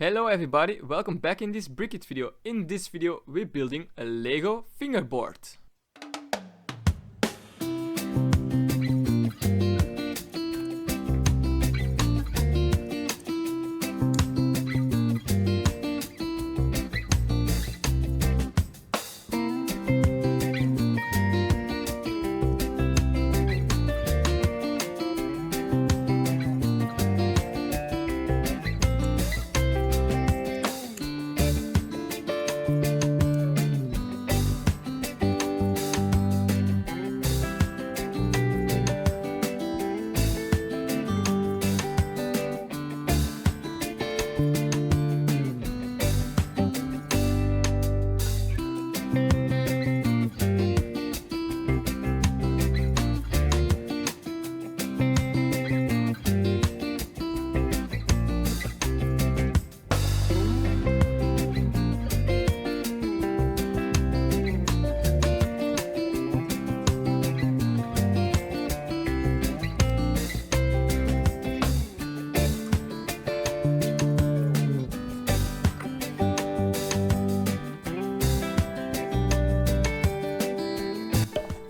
Hello everybody, welcome back in this Brickit video. In this video we're building a Lego fingerboard.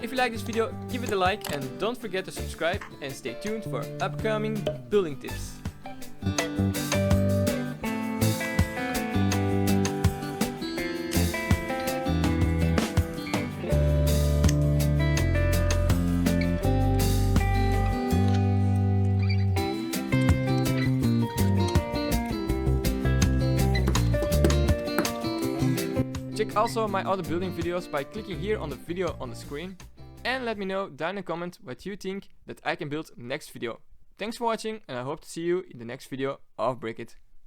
If you like this video, give it a like and don't forget to subscribe and stay tuned for upcoming building tips. Check also my other building videos by clicking here on the video on the screen. And let me know down in the comment what you think that I can build next video. Thanks for watching and I hope to see you in the next video of Brickit.